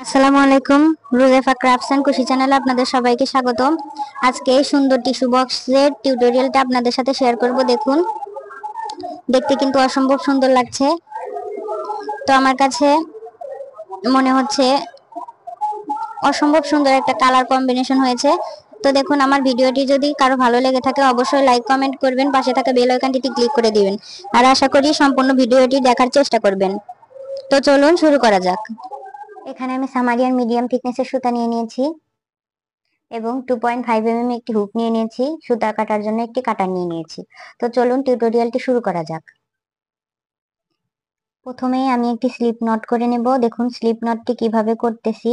আসসালামু আলাইকুম। রুজেফা crafts and কুশি চ্যানেলে আপনাদের সবাইকে স্বাগত। আজকে এই সুন্দর টিস্যু বক্সের টিউটোরিয়ালটা আপনাদের সাথে শেয়ার করব। দেখুন, দেখতে কিন্তু অসম্ভব সুন্দর লাগছে। তো আমার কাছে মনে হচ্ছে অসম্ভব সুন্দর একটা কালার কম্বিনেশন হয়েছে। তো দেখুন, আমার ভিডিওটি যদি কারো ভালো লেগে থাকে অবশ্যই লাইক কমেন্ট করবেন, পাশে থাকা বেল আইকনটিতে ক্লিক করে দিবেন। আর আশা করি সম্পূর্ণ ভিডিওটি দেখার চেষ্টা করবেন। তো চলুন শুরু করা যাক। এখানে আমি সামারিয়ান মিডিয়াম থিকনেসের সুতা নিয়ে নিয়েছি এবং 2.5 mm একটি হুক নিয়ে নিয়েছি। সুতা কাটার জন্য একটি কাটার নিয়ে নিয়েছি। তো চলুন টিউটোরিয়ালটি শুরু করা যাক। প্রথমেই আমি একটি স্লিপ নট করে নেব। দেখুন স্লিপ নটটি কিভাবে করতেছি।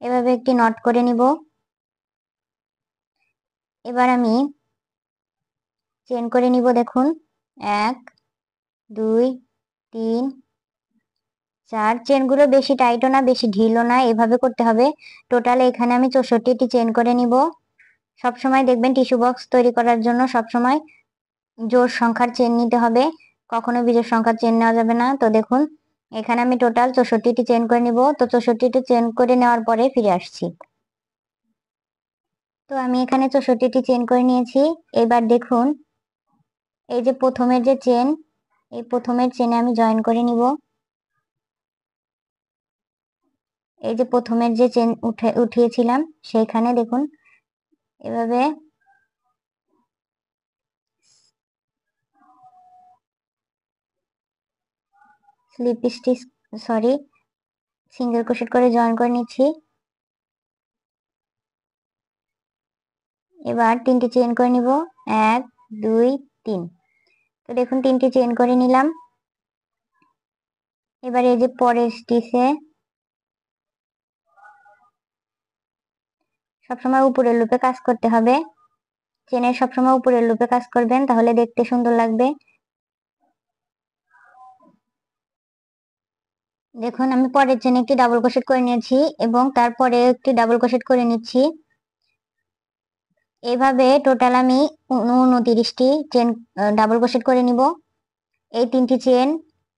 এভাবে একটি নট করে নিব। এবার আমি চেন করে নিব। দেখুন 1 2 3 4 চেনগুলো বেশি টাইটও না বেশি ঢিলও না, এভাবে করতে হবে। টোটাল এখানে আমি 64টি চেন করে নিব। সবসময় দেখবেন টিস্যু বক্স তৈরি করার জন্য সবসময় জোড় সংখ্যার চেন নিতে হবে, কখনো বিজোড় সংখ্যার চেন নেওয়া যাবে না। তো দেখুন এখানে আমি টোটাল 64টি চেন করে নিব। তো 64টি চেন করে নেওয়ার পরে ফিরে আসছি। তো আমি এখানে 64টি চেন করে নিয়েছি। এবার দেখুন এই যে প্রথমের যে চেন, এই প্রথমের চেনে আমি জয়েন করে নিব। এই যে প্রথমের যে চেন উঠিয়েছিলাম সেইখানে দেখুন এভাবে স্লিপ স্টিচ সিঙ্গেল ক্রোশেট করে জয়েন করে নিচ্ছি। এবার 3টি চেন করে নিব, 1 2 3। তো দেখুন 3টি চেন করে নিলাম। এবার এই যে পরের স্টিচে সবসময় উপরের লুপে কাজ করতে হবে। চেনের সবসময় উপরের লুপে কাজ করবেন, তাহলে দেখতে সুন্দর লাগবে। দেখুন আমি পরের চেনে একটি ডাবল ক্রোশেট করে নিয়েছি এবং তারপরে একটি ডাবল ক্রোশেট করে নিচ্ছি। এইভাবে টোটাল আমি 29টি চেন ডাবল ক্রোশেট করে নিব। এই 3টি চেন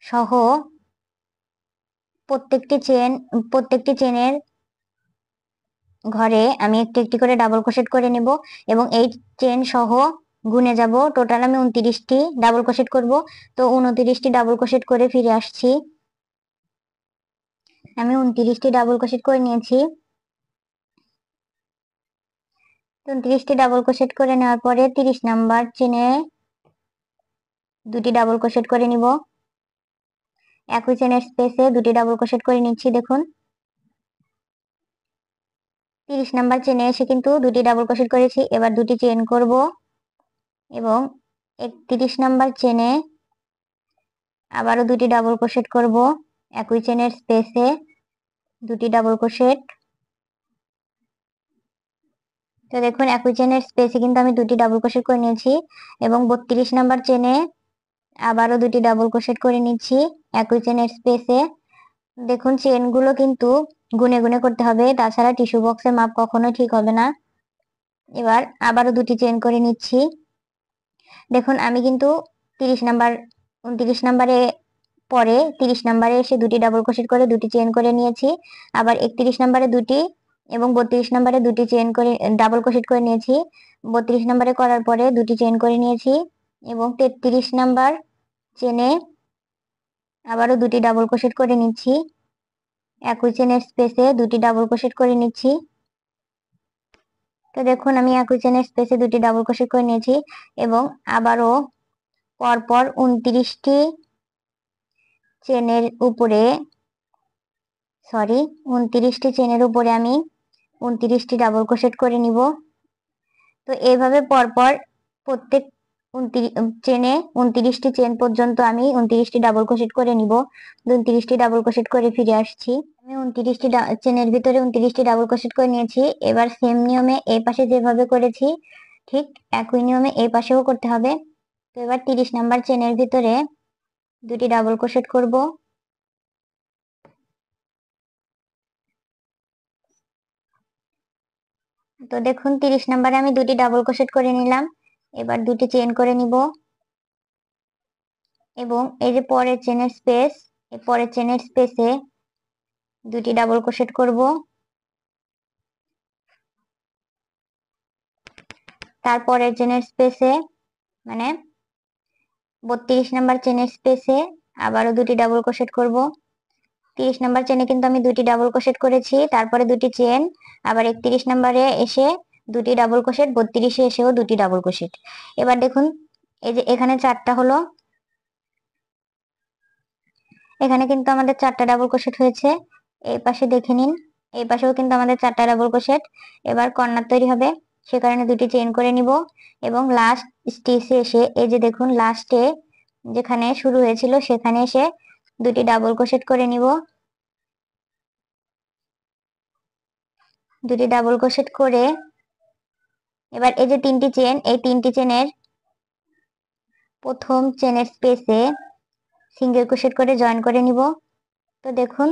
সহ প্রত্যেকটি চেনের ঘরে আমি একটি একটি করে ডাবল ক্রোশেট করে নেব এবং এই চেন সহ গুনে যাব। টোটাল আমি 29টি ডাবল ক্রোশেট করব। তো 29টি ডাবল ক্রোশেট করে ফিরে আসছি। আমি 29টি ডাবল ক্রোশেট করে নিয়েছি। 29টি ডাবল ক্রোশেট করে নেওয়ার পরে 30 নাম্বার চেনে দুটি ডাবল ক্রোশেট করে নিব। একই চেনের স্পেসে দুটি ডাবল ক্রোশেট করে নিচ্ছি। দেখুন 30 নাম্বার চেনে এসে কিন্তু দুটি ডাবল ক্রোশেট করেছি। এবার দুটি চেন করব এবং 31 নাম্বার চেনে আবারও দুটি ডাবল ক্রোশেট করব। একই চেনের স্পেসে দুটি ডাবল ক্রোশেট। তো দেখুন একই চেনের স্পেসে কিন্তু আমি দুটি ডাবল ক্রোশেট করে নিয়েছি এবং 32 নাম্বার চেনে আবারও দুটি ডাবল ক্রোশেট করে নিচ্ছি একই চেনের স্পেসে। দেখুন চেনগুলো কিন্তু গুনে গুনে করতে হবে, তাছাড়া টিস্যু বক্সের মাপ কখনো ঠিক হবে না। এবার আবারও দুটি চেন করে নিচ্ছি। দেখুন আমি কিন্তু 29 নাম্বারে পরে 30 নাম্বারে এসে দুটি ডাবল ক্রোশেট করে দুটি চেন করে নিয়েছি। আবার 31 নাম্বারে দুটি এবং 32 নাম্বারে দুটি চেন করে ডাবল ক্রোশেট করে নিয়েছি। 32 নাম্বারে করার পরে দুটি চেন করে নিয়েছি এবং 33 নাম্বার চেনে আবারও দুটি ডাবল ক্রোশেট করে নিচ্ছি। একই চেনের স্পেসে দুটি ডাবল ক্রোশেট করে নিচ্ছি। তো দেখুন আমি একই চেনের স্পেসে দুটি ডাবল ক্রোশেট করে নিয়েছি এবং আবারও পরপর 29টি চেনের উপরে 29টি চেনের উপরে আমি 29টি ডাবল ক্রোশেট করে নিব। তো এইভাবে পরপর প্রত্যেক চেনে 29টি চেন পর্যন্ত আমি 29টি ডাবল ক্রোশেট করে নিব। 29টি ডাবল ক্রোশেট করে ফিরে আসছি। আমি 29টি চেনের ভিতরে 29টি ডাবল ক্রোশেট করে নিয়েছি। এবার সেম নিয়মে এই পাশে যেভাবে করেছি ঠিক একই নিয়মে এই পাশেও করতে হবে। তো এবার 30 নাম্বার চেনের ভিতরে দুটি ডাবল ক্রোশেট করব। তো দেখুন 30 নাম্বারে আমি দুটি ডাবল ক্রোশেট করে নিলাম। এবার দুটি চেন করে নিব এবং এই যে পরের চেনের স্পেস, এই পরের চেনের স্পেসে দুটি ডাবল ক্রোশেট করব। তারপরের চেনের স্পেসে মানে 32 নাম্বার চেনের স্পেসে আবারও দুটি ডাবল ক্রোশেট করব। 30 নাম্বার চেনে কিন্তু আমি দুটি ডাবল ক্রোশেট করেছি, তারপরে দুটি চেন, আবার 31 নাম্বারে এসে দুটি ডাবল ক্রোশেট, 32-এ এসেও দুটি ডাবল ক্রোশেট। এবার দেখুন এই যে এখানে 4টা হলো, এখানে কিন্তু আমাদের 4টা ডাবল ক্রোশেট হয়েছে। এই পাশে দেখে নিন, এই পাশেও কিন্তু আমাদের 4টা ডাবল ক্রোশেট। এবার কর্নার তৈরি হবে, সে কারণে দুটি চেইন করে নিব এবং লাস্ট স্টিচে এসে এই যে দেখুন লাস্টে যেখানে শুরু হয়েছিল সেখানে এসে দুটি ডাবল ক্রোশেট করে নিব। দুটি ডাবল ক্রোশেট করে এবার এই যে 3টি চেন, এই 3টি চেনের প্রথম চেনের স্পেসে সিঙ্গেল ক্রোশেট করে জয়েন করে নিব। তো দেখুন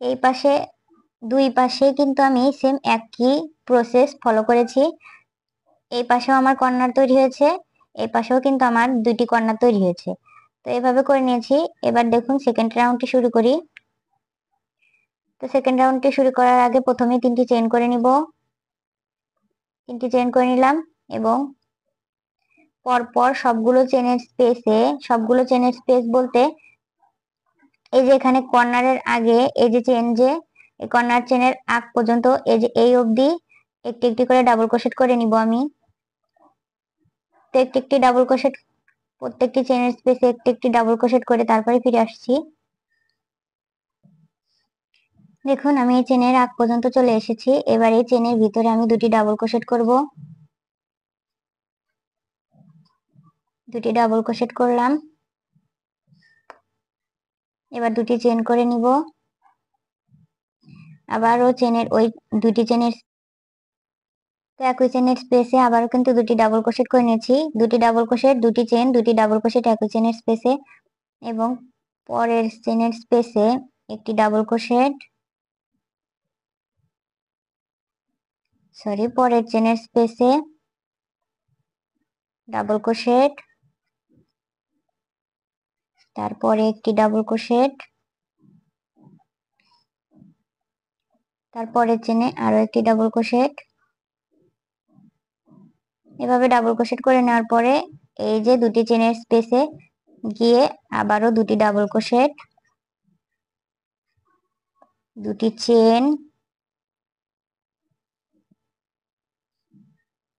এই পাশে দুই পাশে কিন্তু আমি সেম একই প্রসেস ফলো করেছি। এই পাশেও আমার কর্নার তৈরি হয়েছে, এই পাশেও কিন্তু আমার দুটি কর্নার তৈরি হয়েছে। তো এভাবে করে নিয়েছি। এবার দেখুন সেকেন্ড রাউন্ডটি শুরু করি। তো সেকেন্ড রাউন্ডটি শুরু করার আগে প্রথমে 3টি চেইন করে নিব। 3টি চেইন করে নিলাম এবং পরপর সবগুলো চেনের স্পেস বলতে এই যে এখানে কর্নারের আগে এই যে চেন, যে এই কর্নার চেনের আগ পর্যন্ত এই যে এই অবধি একটি একটি করে ডাবল ক্রোশেট করে নিব আমি। তো একটি একটি ডাবল ক্রোশেট, প্রত্যেকটি চেনের স্পেসে একটি একটি ডাবল ক্রোশেট করে তারপরে ফিরে আসছি। দেখুন আমি এই চেনের আগ পর্যন্ত চলে এসেছি। এবার এই চেনের ভিতরে আমি দুটি ডাবল ক্রোশেট করব। দুটি ডাবল ক্রোশেট করলাম, এবার দুটি চেন করে নিব। আবারও চেনের ওই দুটি চেনের একই চেনের স্পেসে আবারও কিন্তু দুটি ডাবল ক্রোশেট করে নিয়েছি। দুটি ডাবল ক্রোশেট, দুটি চেন, দুটি ডাবল ক্রোশেট একই চেনের স্পেসে এবং পরের চেনের স্পেসে একটি ডাবল ক্রোশেট, পরের চেনের স্পেসে ডাবল ক্রোশেট, তারপরে একটি ডাবল ক্রোশেট, তারপরের চেনে আরো একটি ডাবল ক্রোশেট। এভাবে ডাবল ক্রোশেট করে নেওয়ার পরে এই যে দুটি চেনের স্পেসে গিয়ে আবারও দুটি ডাবল ক্রোশেট, দুটি চেন।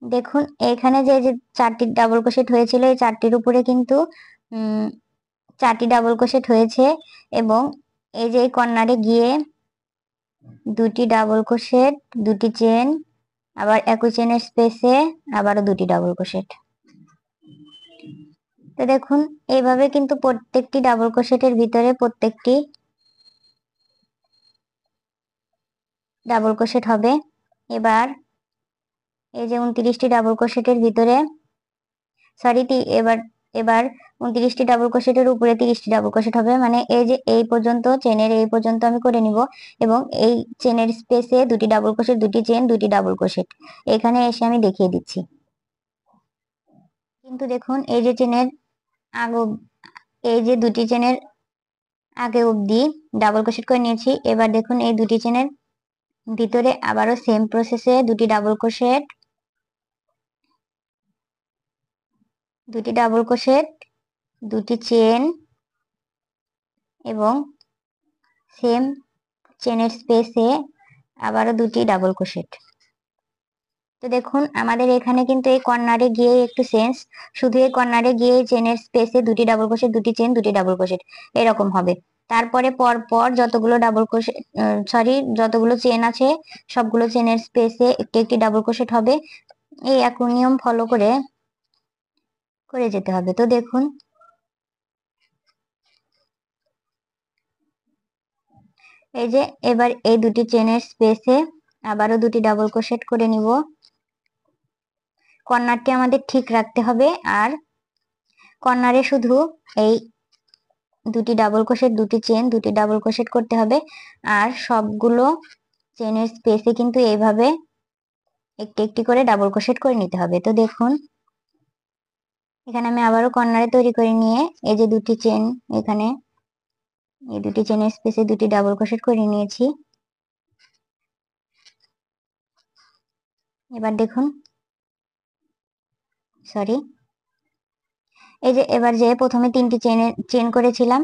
দেখুন এখানে যে 4টি ডাবল ক্রোশেট হয়েছিল এই 4টির উপরে কিন্তু 4টি ডাবল ক্রোশেট হয়েছে এবং এই যে কর্নারে গিয়ে দুটি ডাবল ক্রোশেট, দুটি চেন, আবার একই চেনের স্পেসে আবারও দুটি ডাবল ক্রোশেট। তো দেখুন এইভাবে কিন্তু প্রত্যেকটি ডাবল ক্রোশেটের ভিতরে প্রত্যেকটি ডাবল ক্রোশেট হবে। এবার এই যে 29টি ডাবল ক্রোশেটের ভিতরে এবার এবার 29টি ডাবল ক্রোশেটের উপরে 30টি ডাবল ক্রোশেট হবে, মানে এই যে এই পর্যন্ত চেনের এই পর্যন্ত আমি করে নিব এবং এই চেনের স্পেসে দুটি ডাবল ক্রোশেট, দুটি চেন, দুটি ডাবল ক্রোশেট এখানে এসে আমি দেখিয়ে দিচ্ছি। কিন্তু দেখুন এই যে চেনের আগে, এই যে দুটি চেনের আগে অবধি ডাবল ক্রোশেট করে নিয়েছি। এবার দেখুন এই দুটি চেনের ভিতরে আবারও সেম প্রসেসে দুটি ডাবল ক্রোশেট, দুটি ডাবল ক্রোশেট, দুটি চেন এবং সেম চেনের স্পেসে আবারও দুটি ডাবল ক্রোশেট। তো দেখুন আমাদের এখানে কিন্তু এই কর্নারে গিয়ে একটু চেঞ্জ, শুধু এই কর্নারে গিয়ে চেনের স্পেসে দুটি ডাবল ক্রোশেট, দুটি চেন, দুটি ডাবল ক্রোশেট এরকম হবে। তারপরে পর যতগুলো ডাবল ক্রোশেট যতগুলো চেন আছে সবগুলো চেনের স্পেসে একটি একটি ডাবল ক্রোশেট হবে। এই একই নিয়ম ফলো করে যেতে হবে। তো দেখুন এই যে এবার এই দুটি চেনের স্পেসে আবারও দুটি ডাবল ক্রোশেট করে নিব। কর্নারটি আমাদের ঠিক রাখতে হবে আর কর্নারে শুধু এই দুটি ডাবল ক্রোশেট, দুটি চেন, দুটি ডাবল ক্রোশেট করতে হবে আর সবগুলো চেনের স্পেসে কিন্তু এইভাবে একটি একটি করে ডাবল ক্রোশেট করে নিতে হবে। তো দেখুন এখানে আমি আবারও কর্নারে তৈরি করে নিয়ে এই যে দুটি চেন এখানে এই দুটি চেনের স্পেসে দুটি ডাবল ক্রোশেট করে নিয়েছি। এবার দেখুন, সরি, এই যে এবার যে প্রথমে তিনটি চেন করেছিলাম,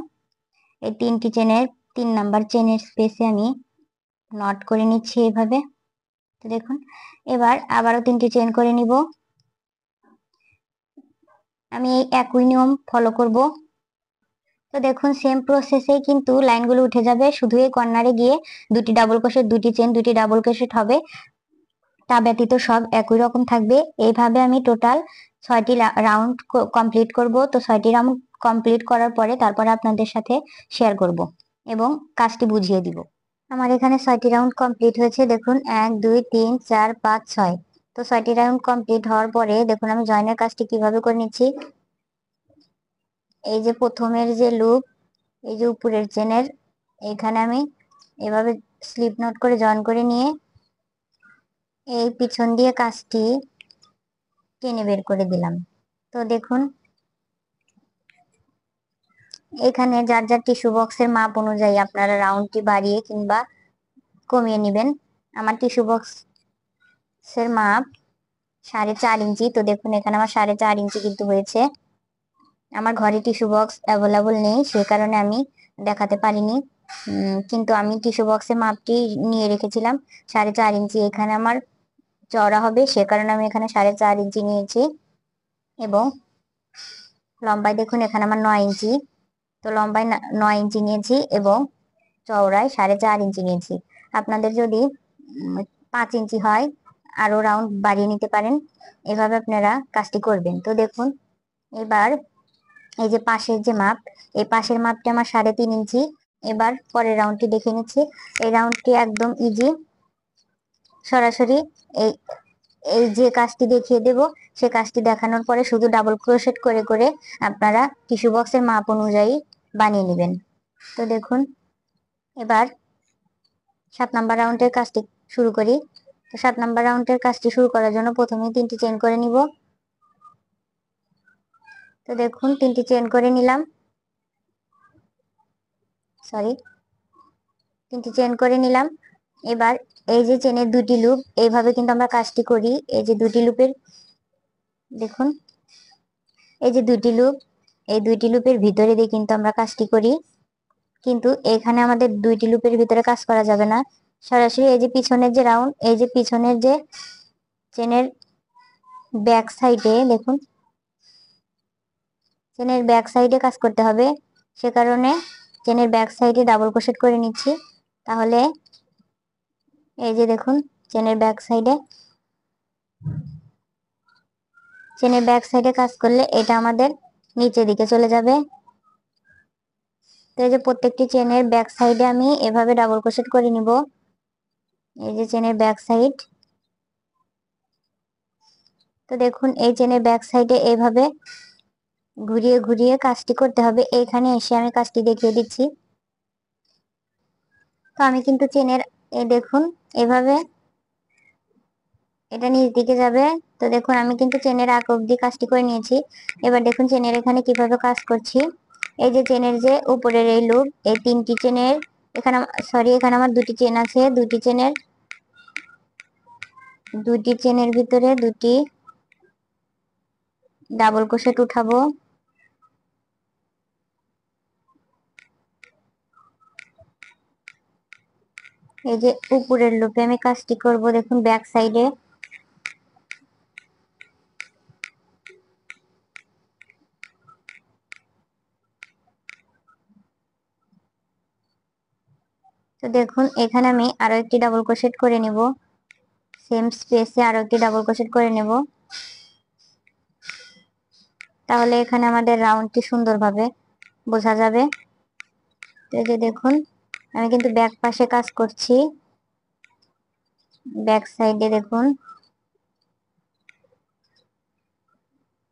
এই তিনটি চেনের 3 নাম্বার চেনের স্পেসে আমি নট করে নিচ্ছি এভাবে। তো দেখুন, এবার আবারও 3টি চেন করে নিব। আমি এই একই নিয়ম ফলো করব। তো দেখুন, সেম প্রসেসেই কিন্তু লাইনগুলো উঠে যাবে, শুধু এই কর্নারে গিয়ে দুটি ডাবল ক্রোশেট, দুটি চেন, দুটি ডাবল ক্রোশেট হবে। তা ব্যতীত সব একই রকম থাকবে। এইভাবে আমি টোটাল 6টি রাউন্ড কমপ্লিট করব। তো 6টি রাউন্ড কমপ্লিট করার পরে তারপরে আপনাদের সাথে শেয়ার করব এবং কাজটি বুঝিয়ে দিব। আমার এখানে 6টি রাউন্ড কমপ্লিট হয়েছে। দেখুন, 1 2 3 4 5 6। তো 6টি রাউন্ড কমপ্লিট হওয়ার পরে দেখুন আমি জয়েনের কাজটি কিভাবে করে নিচ্ছি। এই যে প্রথমের যে লুপ, এই যে উপরের চেনের, এখানে আমি এভাবে স্লিপ নট করে জয়েন করে নিয়ে এই পিছন দিয়ে কাজটি টেনে বের করে দিলাম। তো দেখুন, এখানে যার যার টিস্যু বক্সের মাপ অনুযায়ী আপনারা রাউন্ডটি বাড়িয়ে কিংবা কমিয়ে নেবেন। আমার টিস্যু বক্সের মাপ 4.5 ইঞ্চি। তো দেখুন, এখানে আমার 4.5 ইঞ্চি কিন্তু হয়েছে। আমার ঘরে টিস্যু বক্স অ্যাভেলেবল নেই, সে কারণে আমি দেখাতে পারিনি, কিন্তু আমি টিস্যু বক্সের মাপটি নিয়ে রেখেছিলাম 4.5 ইঞ্চি। এখানে আমার চওড়া হবে, সে কারণে আমি এখানে 4.5 ইঞ্চি নিয়েছি। এবং লম্বায় দেখুন, এখানে আমার 9 ইঞ্চি। তো লম্বায় 9 ইঞ্চি নিয়েছি এবং চওড়ায় 4.5 ইঞ্চি নিয়েছি। আপনাদের যদি 5 ইঞ্চি হয়, আরো রাউন্ড বাড়িয়ে নিতে পারেন। এভাবে আপনারা কাজটি করবেন। তো দেখুন, এবার এই যে পাশের যে মাপ, এই পাশের মাপটা আমার 3.5 ইঞ্চি। এবার পরের রাউন্ডটি দেখে নিচ্ছি। এই রাউন্ডটি একদম ইজি, সরাসরি এই এই যে কাজটি দেখিয়ে দেব, সে কাজটি দেখানোর পরে শুধু ডাবল ক্রোশেট করে করে আপনারা টিস্যু বক্সের মাপ অনুযায়ী বানিয়ে নেবেন। তো দেখুন, এবার 7 নাম্বার রাউন্ডের কাজটি শুরু করি। তো 7 নাম্বার রাউন্ডের কাজটি শুরু করার জন্য প্রথমে 3টি চেন করে নিব। তো দেখুন, 3টি চেন করে নিলাম, সরি, 3টি চেন করে নিলাম। এবার এই যে চেনের 2টি লুপ, এইভাবে কিন্তু আমরা কাজটি করি। এই যে 2টি লুপের, দেখুন, এই যে 2টি লুপ, এই 2টি লুপের ভিতরে দিয়ে কিন্তু আমরা কাজটি করি। কিন্তু এখানে আমাদের 2টি লুপের ভিতরে কাজ করা যাবে না, সরাসরি এই যে পিছনের যে রাউন্ড, এই যে পিছনের যে চেনের ব্যাক সাইডে, দেখুন, চেনের ব্যাক সাইডে কাজ করতে হবে। সে কারণে চেনের ব্যাক সাইডে ডাবল ক্রোশেট করে নিচ্ছি। তাহলে এই যে দেখুন, চেনের ব্যাক সাইডে কাজ করলে এটা আমাদের নিচের দিকে চলে যাবে। তো এই যে প্রত্যেকটি চেনের ব্যাক সাইডে আমি এভাবে ডাবল ক্রোশেট করে নিব। এই যে চেনের ব্যাক সাইড, তো দেখুন এই চেনের ব্যাক সাইডে এইভাবে ঘুরিয়ে ঘুরিয়ে কাজটি করতে হবে। এইখানে এসে আমি কাজটি দেখিয়ে দিচ্ছি। তো আমি কিন্তু চেনের, এই দেখুন, এভাবে এটা নিচ দিকে যাবে। তো দেখুন, আমি কিন্তু চেনের আগ অব্দি কাজটি করে নিয়েছি। এবার দেখুন চেনের এখানে কিভাবে কাজ করছি। এই যে চেনের যে উপরের এই লুপ, এই 3টি চেনের, এখানে সরি, এখানে আমার 2টি চেন আছে। 2টি চেনের ভিতরে 2টি ডাবল ক্রোশেট উঠাবো। এই যে উপরের লুপে আমি কাজটি করব। দেখুন ব্যাক সাইডে, তো দেখুন এখানে আমি আরো একটি ডাবল ক্রোশেট করে নেব। সেম স্পেসে আরো একটি ডাবল ক্রোশেট করে নেব। তাহলে এখানে আমাদের রাউন্ডটি সুন্দরভাবে বোঝা যাবে। এই যে দেখুন, আমি কিন্তু ব্যাক পাশে কাজ করছি। ব্যাক সাইডে দেখুন,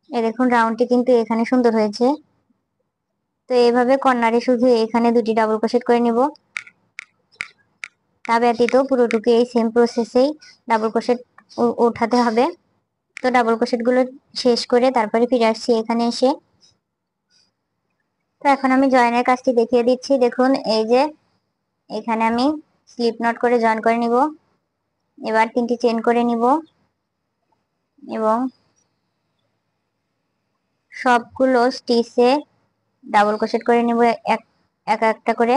এই দেখুন রাউন্ডটি কিন্তু এখানে সুন্দর হয়েছে। তো এইভাবে কর্নারে শুধু এখানে 2টি ডাবল ক্রোশেট করে নিব। তা ব্যতীত পুরোটুকু এই সেম প্রসেসেই ডাবল ক্রোশেট উঠাতে হবে। তো ডাবল ক্রোশেট গুলো শেষ করে তারপরে ফিরে আসছি এখানে এসে। তো এখন আমি জয়েনের কাজটি দেখিয়ে দিচ্ছি। দেখুন এই যে এখানে আমি স্লিপ নট করে জয়েন করে নিব। এবার 3টি চেন করে নিব এবং সবগুলো স্টিচে ডাবল ক্রোশেট করে নিব এক একটা করে।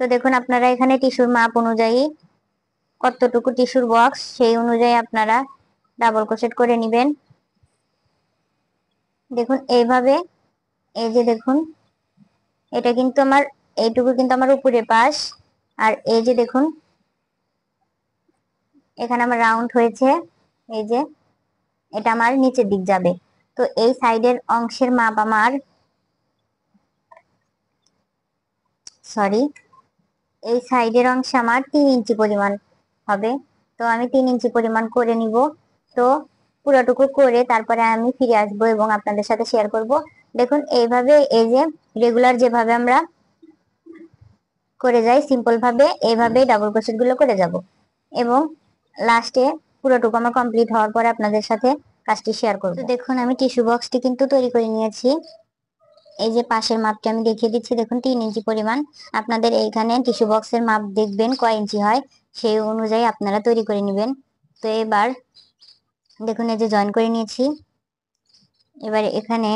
তো দেখুন আপনারা এখানে টিস্যুর মাপ অনুযায়ী কতটুকু টিস্যুর বক্স সেই অনুযায়ী আপনারা ডাবল ক্রোশেট করে নেবেন। দেখুন এইভাবে, এই যে দেখুন এটা কিন্তু আমার এইটুকু কিন্তু আমার উপরে পাশ, আর এই যে দেখুন এখানে আমার রাউন্ড হয়েছে, এই যে এটা আমার নিচের দিক যাবে। তো এই সাইডের অংশের মাপ আমার এই সাইডের অংশ আমার 3 ইঞ্চি পরিমাণ হবে। তো আমি 3 ইঞ্চি পরিমাণ করে নিব। তো পুরোটুকু করে তারপরে আমি ফিরে আসবো এবং আপনাদের সাথে শেয়ার করব। দেখুন এইভাবে, এই যে রেগুলার যেভাবে আমরা করে যাই সিম্পল ভাবে, এইভাবে ডাবল ক্রোশেট গুলো করে যাব এবং লাস্টে পুরোটুকু আমার কমপ্লিট হওয়ার পরে আপনাদের সাথে কাজটি শেয়ার করব। তো দেখুন আমি টিস্যু বক্সটি কিন্তু তৈরি করে নিয়েছি। এই যে পাশের মাপটা আমি দেখিয়ে দিচ্ছি, দেখুন 3 ইঞ্চি পরিমাণ। আপনাদের এইখানে টিস্যু বক্সের মাপ দেখবেন কয় ইঞ্চি হয়, সেই অনুযায়ী আপনারা তৈরি করে নেবেন। তো এবার দেখুন এই যে জয়েন করে নিয়েছি। এবার এখানে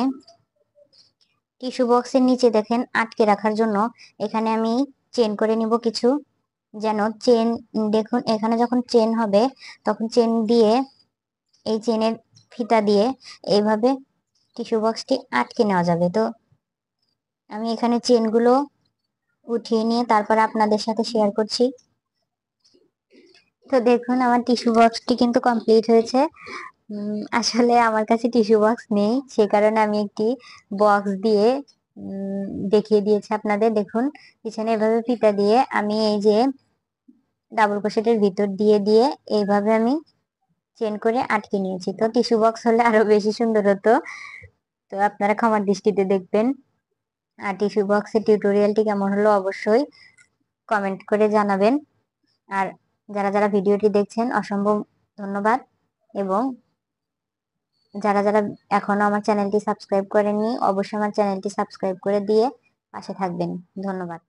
টিস্যু বক্সের নিচে দেখেন আটকে রাখার জন্য এখানে আমি চেন করে নিব কিছু, যেন চেন, দেখুন এখানে যখন চেন হবে তখন চেন দিয়ে, এই চেনের ফিতা দিয়ে এইভাবে টিস্যু বক্সটি আটকে নেওয়া যাবে। তো আমি এখানে চেনগুলো উঠিয়ে নিয়ে তারপর আপনাদের সাথে শেয়ার করছি। তো দেখুন আমার টিস্যু বক্সটি কিন্তু কমপ্লিট হয়েছে। আসলে আমার কাছে টিস্যু বক্স নেই, সে কারণে আমি একটি বক্স দিয়ে দেখিয়ে দিয়েছি আপনাদের। দেখুন পিছনে এভাবে ফিতা দিয়ে আমি এই যে ডাবল ক্রোশেটের ভিতর দিয়ে দিয়ে এইভাবে আমি চেন করে আটকে নিয়েছি। তো টিস্যু বক্স হলে আরো বেশি সুন্দর হতো। তো আপনারা ক্ষমার দৃষ্টিতে দেখবেন। আর টিস্যু বক্সের টিউটোরিয়ালটি কেমন হলো অবশ্যই কমেন্ট করে জানাবেন। আর যারা যারা ভিডিওটি দেখছেন অসম্ভব ধন্যবাদ, এবং যারা যারা এখনো আমার চ্যানেলটি সাবস্ক্রাইব করেননি অবশ্যই আমার চ্যানেলটি সাবস্ক্রাইব করে দিয়ে পাশে থাকবেন। ধন্যবাদ।